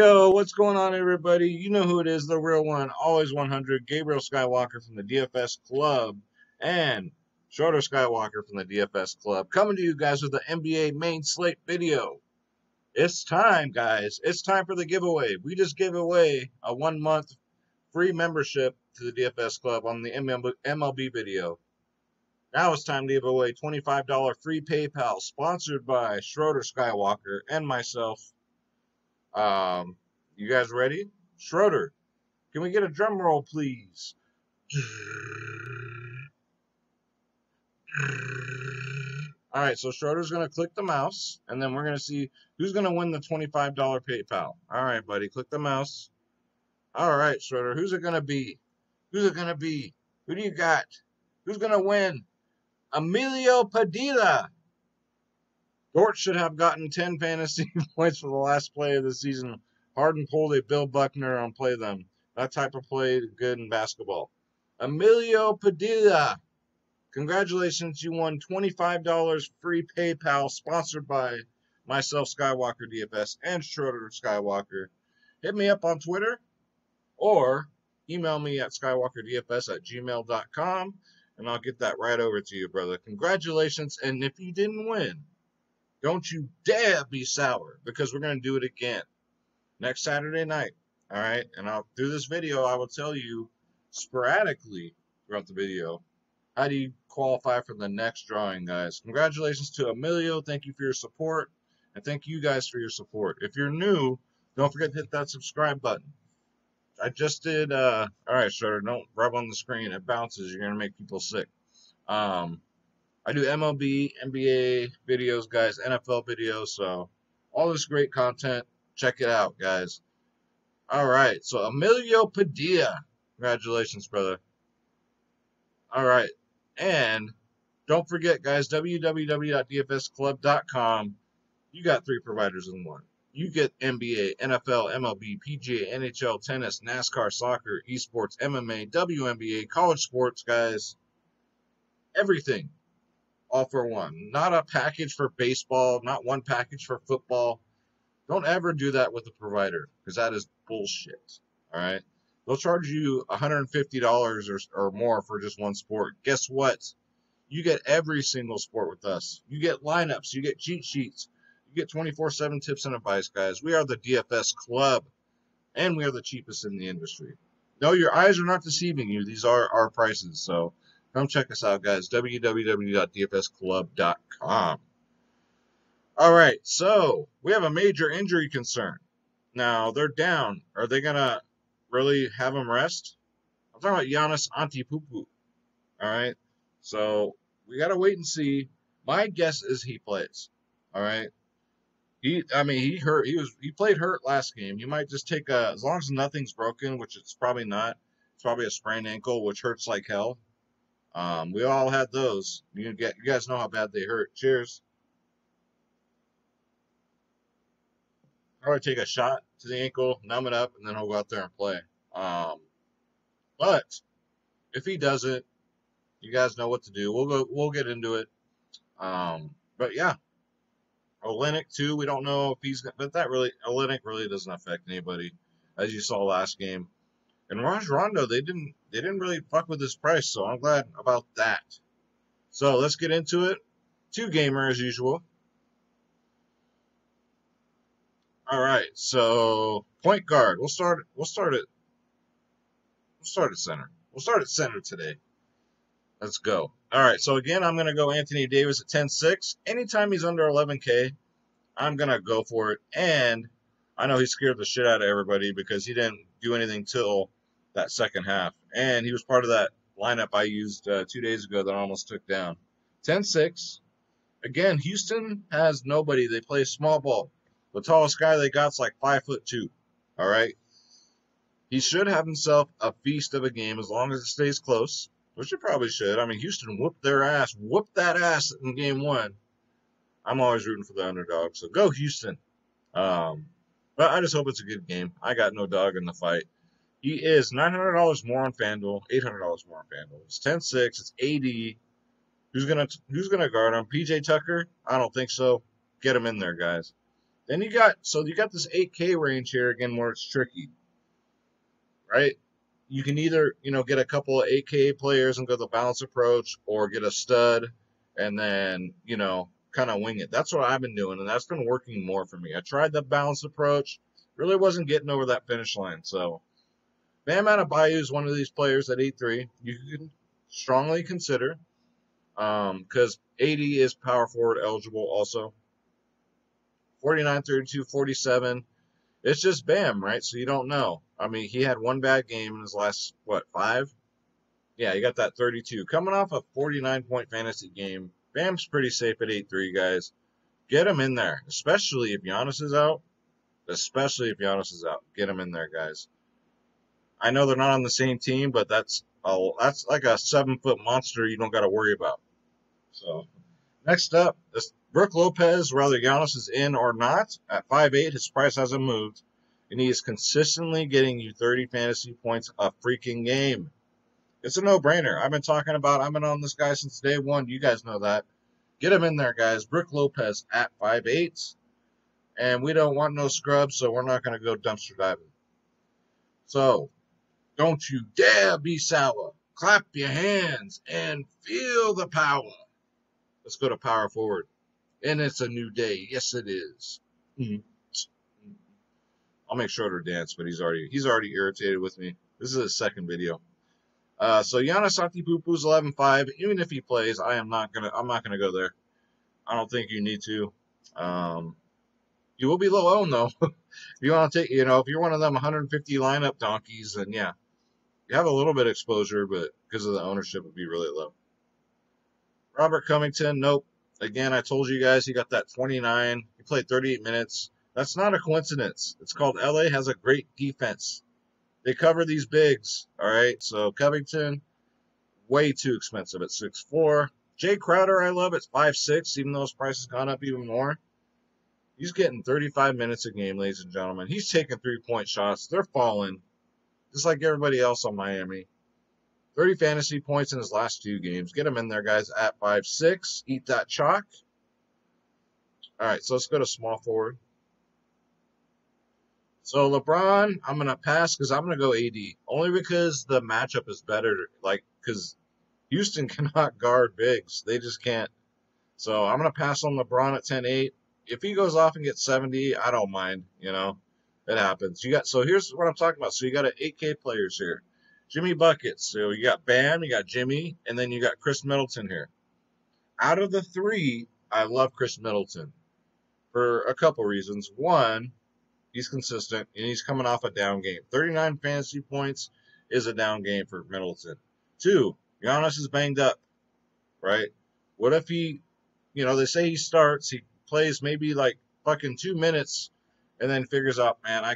Yo, what's going on, everybody? You know who it is, the real one, always 100, Gabriel Skywalker from the DFS Club, and Shorter Skywalker from the DFS Club, coming to you guys with the NBA main slate video. It's time, guys. It's time for the giveaway. We just gave away a 1-month free membership to the DFS Club on the MLB video. Now it's time to give away $25 free PayPal, sponsored by Schroeder Skywalker and myself. You guys ready? Schroeder, can we get a drum roll, please? All right, so Schroeder's going to click the mouse, and then we're going to see who's going to win the $25 PayPal. All right, buddy, click the mouse. All right, Schroeder, who's it going to be? Who's it going to be? Who do you got? Who's going to win? Emilio Padilla. Dort should have gotten 10 fantasy points for the last play of the season. Harden pulled a Bill Buckner on play them. That type of play is good in basketball. Emilio Padilla, congratulations. You won $25 free PayPal, sponsored by myself, Skywalker DFS, and Schroeder Skywalker. Hit me up on Twitter or email me at skywalkerdfs@gmail.com, and I'll get that right over to you, brother. Congratulations, and if you didn't win, don't you dare be sour, because we're going to do it again next Saturday night. All right? And through this video, I will tell you sporadically throughout the video, how do you qualify for the next drawing, guys? Congratulations to Emilio. Thank you for your support. And thank you guys for your support. If you're new, don't forget to hit that subscribe button. I just did, all right, Schroeder, don't rub on the screen. It bounces. You're going to make people sick. I do MLB, NBA videos, guys, NFL videos, so all this great content. Check it out, guys. All right, so Emilio Padilla, congratulations, brother. All right, and don't forget, guys, www.dfsclub.com. You got 3 providers in one. You get NBA, NFL, MLB, PGA, NHL, tennis, NASCAR, soccer, esports, MMA, WNBA, college sports, guys. Everything. All for one. Not a package for baseball, not one package for football. Don't ever do that with a provider, because that is bullshit. All right? They'll charge you $150 or more for just one sport. Guess what? You get every single sport with us. You get lineups. You get cheat sheets. You get 24/7 tips and advice, guys. We are the DFS Club, and we are the cheapest in the industry. No, your eyes are not deceiving you. These are our prices, so come check us out, guys. www.dfsclub.com. All right, so we have a major injury concern. Now, they're down. Are they going to really have him rest? I'm talking about Giannis Antetokounmpo. All right, so we got to wait and see. My guess is he plays. All right. He hurt. He played hurt last game. He might just take as long as nothing's broken, which it's probably not. It's probably a sprained ankle, which hurts like hell. We all had those. You guys know how bad they hurt. Cheers. Probably take a shot to the ankle, numb it up, and then he'll go out there and play. But if he doesn't, you guys know what to do. We'll get into it. But yeah, Olynyk too. We don't know if he's, but Olynyk really doesn't affect anybody, as you saw last game. And Raj Rondo, they didn't really fuck with his price, so I'm glad about that. So let's get into it. 2-gamer as usual. All right, so point guard. We'll start at center. We'll start at center today. Let's go. All right, so again, I'm gonna go Anthony Davis at 10-6. Anytime he's under 11K, I'm gonna go for it. And I know he scared the shit out of everybody because he didn't do anything till that second half. And he was part of that lineup I used 2 days ago that I almost took down. 10-6. Again, Houston has nobody. They play small ball. The tallest guy they got's like 5'2". All right. He should have himself a feast of a game as long as it stays close, which it probably should. I mean, Houston whooped that ass in game 1. I'm always rooting for the underdog, so go Houston. But I just hope it's a good game. I got no dog in the fight. He is $900 more on FanDuel, $800 more on FanDuel. It's 10-6. It's AD. Who's gonna guard him? PJ Tucker? I don't think so. Get him in there, guys. Then you got this 8K range here again where it's tricky, right? You can either, get a couple of 8K players and go the balance approach, or get a stud and then, kind of wing it. That's what I've been doing, and that's been working more for me. I tried the balance approach, really wasn't getting over that finish line. So Bam Adebayo is one of these players at 8-3 you can strongly consider, because 80 is power forward eligible also. 49, 32, 47. It's just Bam, right? So you don't know. I mean, he had one bad game in his last, 5? Yeah, he got that 32. Coming off a 49-point fantasy game, Bam's pretty safe at 8-3, guys. Get him in there, especially if Giannis is out. Get him in there, guys. I know they're not on the same team, but that's like a 7-foot monster you don't got to worry about. So, next up, this Brook Lopez, whether Giannis is in or not, at 5'8", his price hasn't moved, and he is consistently getting you 30 fantasy points a freaking game. It's a no-brainer. I've been on this guy since day one. You guys know that. Get him in there, guys. Brook Lopez at 5'8", and we don't want no scrubs, so we're not going to go dumpster diving. So, don't you dare be sour. Clap your hands and feel the power. Let's go to power forward. And it's a new day. Yes, it is. I'll make Schroeder dance, but he's already irritated with me. This is his second video. So Giannis Antetokounmpo's 11-5. Even if he plays, I'm not gonna go there. I don't think you need to. You will be low owned though. If you want to take, if you're one of them 150 lineup donkeys, then yeah, you have a little bit of exposure, but because of the ownership, it would be really low. Robert Covington, nope. Again, I told you guys he got that 29. He played 38 minutes. That's not a coincidence. It's called LA has a great defense. They cover these bigs, all right? So Covington, way too expensive at 6'4". Jay Crowder, I love at 5'6", even though his price has gone up even more. He's getting 35 minutes a game, ladies and gentlemen. He's taking three-point shots. They're falling, just like everybody else on Miami. 30 fantasy points in his last 2 games. Get him in there, guys, at 5'6". Eat that chalk. All right, so let's go to small forward. So LeBron, I'm going to pass because I'm going to go AD. Only because the matchup is better, because Houston cannot guard bigs. They just can't. So I'm going to pass on LeBron at 10-8. If he goes off and gets 70, I don't mind, It happens. So here's what I'm talking about. So you got 8K players here. Jimmy Buckets. So you got Bam, you got Jimmy, and then you got Chris Middleton here. Out of the 3, I love Chris Middleton for a couple reasons. One, he's consistent, and he's coming off a down game. 39 fantasy points is a down game for Middleton. 2, Giannis is banged up, right? What if he, they say he starts, he plays maybe like fucking 2 minutes, and then figures out, man, I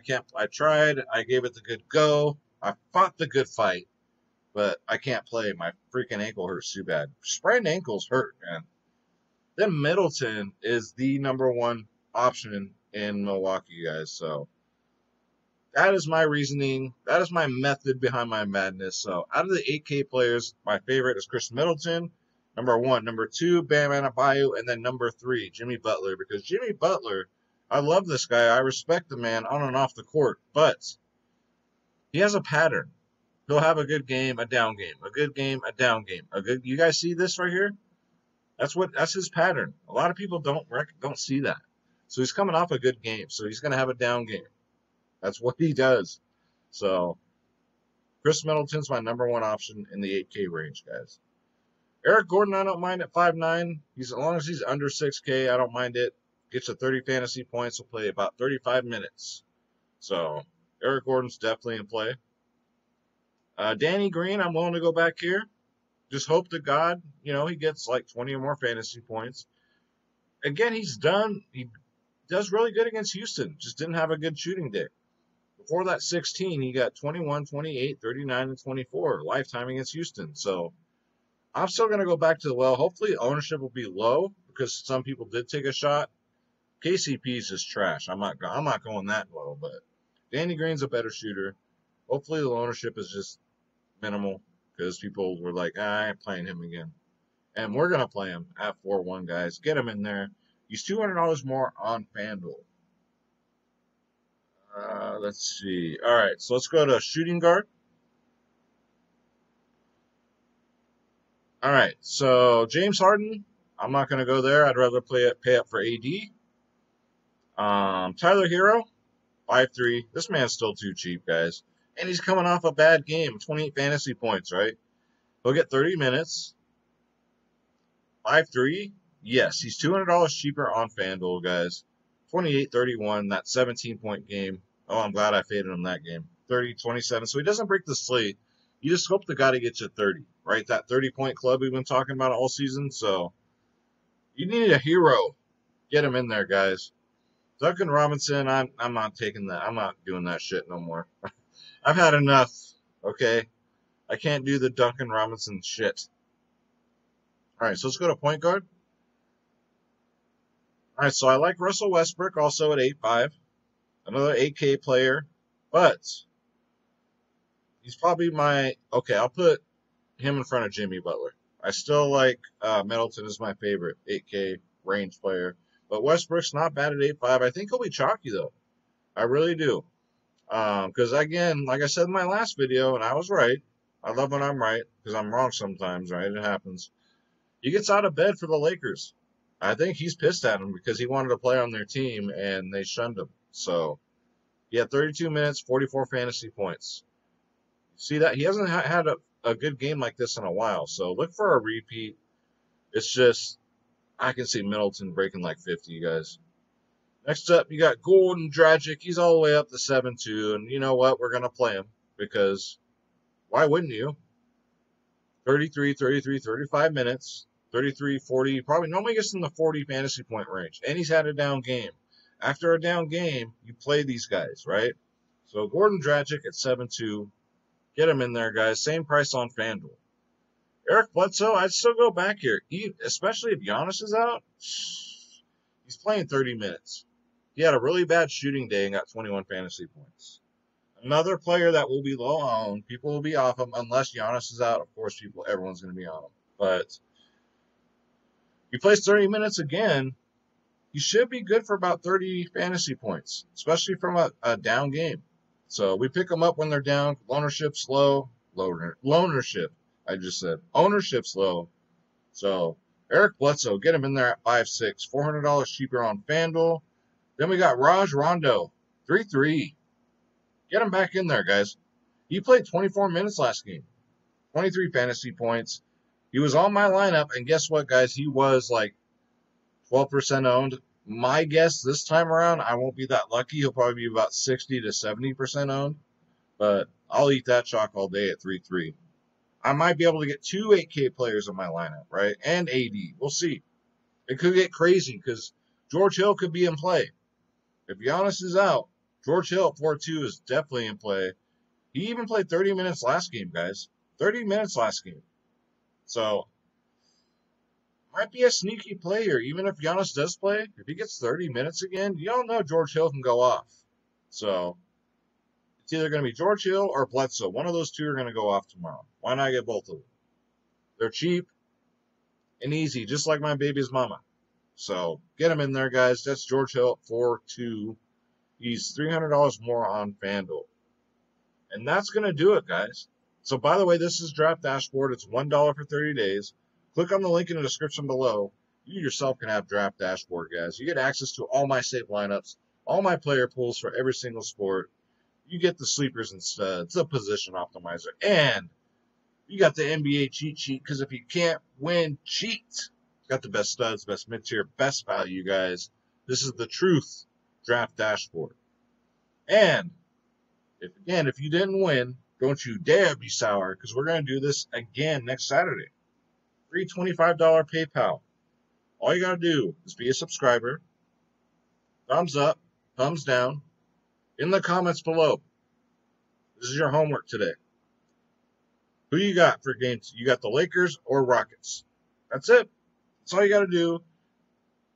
tried, I gave it the good go, I fought the good fight, but I can't play. My freaking ankle hurts too bad. Sprained ankles hurt, man. Then Middleton is the number 1 option in Milwaukee, guys. So that is my reasoning. That is my method behind my madness. So out of the 8K players, my favorite is Chris Middleton, number 1. Number 2, Bam Adebayo, and then number 3, Jimmy Butler. Because Jimmy Butler, I love this guy. I respect the man on and off the court, but he has a pattern. He'll have a good game, a down game, a good game, a down game. You guys see this right here? That's his pattern. A lot of people don't see that. So he's coming off a good game. So he's going to have a down game. That's what he does. So Chris Middleton's my number 1 option in the 8K range, guys. Eric Gordon, I don't mind at 5'9". As long as he's under 6K, I don't mind it. Gets you 30 fantasy points. Will play about 35 minutes. So Eric Gordon's definitely in play. Danny Green, I'm willing to go back here. Just hope to God, he gets like 20 or more fantasy points. Again, he does really good against Houston. Just didn't have a good shooting day. Before that 16, he got 21, 28, 39, and 24 lifetime against Houston. So I'm still going to go back to the well. Hopefully ownership will be low because some people did take a shot. KCP's just trash. I'm not going that low, but Danny Green's a better shooter. Hopefully the ownership is just minimal because people were like, I ain't playing him again. And we're going to play him at 4-1, guys. Get him in there. He's $200 more on FanDuel. Let's see. All right, so let's go to shooting guard. All right, so James Harden, I'm not going to go there. I'd rather pay up for AD. Tyler Hero, 5'3". This man's still too cheap, guys. And he's coming off a bad game, 28 fantasy points, right? He'll get 30 minutes. 5'3". Yes, he's $200 cheaper on FanDuel, guys. 28-31, that 17-point game. Oh, I'm glad I faded him that game. 30-27. So he doesn't break the slate. You just hope the guy to get you 30, right? That 30-point club we've been talking about all season. So you need a hero. Get him in there, guys. Duncan Robinson, I'm not taking that. I'm not doing that shit no more. I've had enough, okay? I can't do the Duncan Robinson shit. All right, so let's go to point guard. All right, so I like Russell Westbrook also at 8'5", another 8K player, but he's probably okay, I'll put him in front of Jimmy Butler. I still like Middleton is my favorite 8K range player, but Westbrook's not bad at 8'5". I think he'll be chalky, though. I really do. Because, again, like I said in my last video, and I was right. I love when I'm right, because I'm wrong sometimes, right? It happens. He gets out of bed for the Lakers. I think he's pissed at him because he wanted to play on their team, and they shunned him. So, he had 32 minutes, 44 fantasy points. See that? He hasn't had a good game like this in a while, so look for a repeat. It's just, I can see Middleton breaking like 50, you guys. Next up, you got Gordon Dragic. He's all the way up to 7-2, and you know what? We're going to play him because why wouldn't you? 33, 35 minutes, 33, 40. Probably normally gets in the 40 fantasy point range, and he's had a down game. After a down game, you play these guys, right? So Gordon Dragic at 7-2. Get him in there, guys. Same price on FanDuel. Eric Bledsoe, I'd still go back here, especially if Giannis is out. He's playing 30 minutes. He had a really bad shooting day and got 21 fantasy points. Another player that will be low owned. People will be off him unless Giannis is out. Of course, everyone's going to be on him. But he plays 30 minutes again. He should be good for about 30 fantasy points, especially from a down game. So we pick them up when they're down. Ownership's low. Ownership, I just said. Ownership's low. So Eric Bledsoe, get him in there at 5'6", $400 cheaper on FanDuel. Then we got Raj Rondo, 3-3. Get him back in there, guys. He played 24 minutes last game. 23 fantasy points. He was on my lineup, and guess what, guys? He was like 12% owned. My guess this time around, I won't be that lucky. He'll probably be about 60 to 70% owned. But I'll eat that chalk all day at 3-3. I might be able to get 2 8K players in my lineup, right? And AD. We'll see. It could get crazy because George Hill could be in play. If Giannis is out, George Hill at 4-2 is definitely in play. He even played 30 minutes last game, guys. 30 minutes last game. So, might be a sneaky player. Even if Giannis does play, if he gets 30 minutes again, you don't know George Hill can go off. So, it's either going to be George Hill or Bledsoe. One of those two are going to go off tomorrow. Why not get both of them? They're cheap and easy, just like my baby's mama. So, get him in there, guys. That's George Hill at 4-2. He's $300 more on FanDuel. And that's going to do it, guys. So, by the way, this is Draft Dashboard. It's $1 for 30 days. Click on the link in the description below. You yourself can have Draft Dashboard, guys. You get access to all my saved lineups, all my player pools for every single sport. You get the sleepers and studs, the position optimizer, and you got the NBA cheat sheet, because if you can't win, cheat. Got the best studs, best mid-tier, best value, guys. This is the truth Draft Dashboard. And, if you didn't win, don't you dare be sour, because we're going to do this again next Saturday. Free $25 PayPal. All you got to do is be a subscriber. Thumbs up, thumbs down. In the comments below. This is your homework today. Who you got for games? You got the Lakers or Rockets? That's it. That's all you got to do.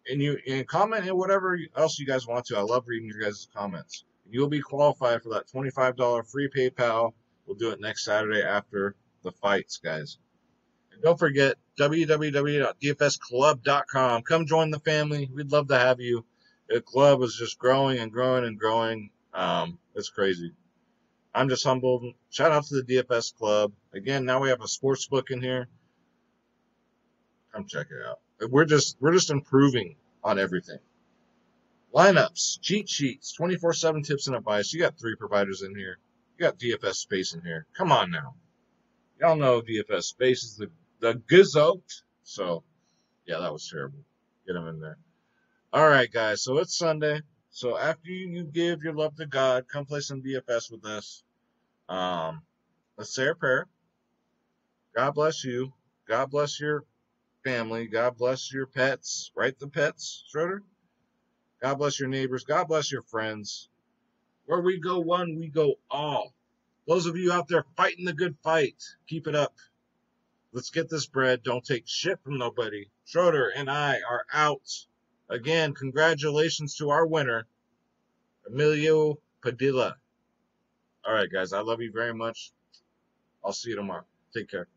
And comment and whatever else you guys want to. I love reading your guys' comments. You'll be qualified for that $25 free PayPal. We'll do it next Saturday after the fights, guys. And don't forget, www.dfsclub.com. Come join the family. We'd love to have you. The club is just growing and growing and growing. It's crazy. I'm just humbled. Shout out to the DFS club. Again, now we have a sports book in here. Come check it out. We're just improving on everything. Lineups, cheat sheets, 24/7 tips and advice. You got 3 providers in here. You got DFS space in here. Come on now. Y'all know DFS space is the gizzote. So, yeah, that was terrible. Get them in there. All right, guys. So it's Sunday. So after you give your love to God, come play some DFS with us. Let's say our prayer. God bless you. God bless your family. God bless your pets. Right, the pets, Schroeder? God bless your neighbors. God bless your friends. Where we go one, we go all. Those of you out there fighting the good fight, keep it up. Let's get this bread. Don't take shit from nobody. Schroeder and I are out. Again, congratulations to our winner, Emilio Padilla. All right, guys. I love you very much. I'll see you tomorrow. Take care.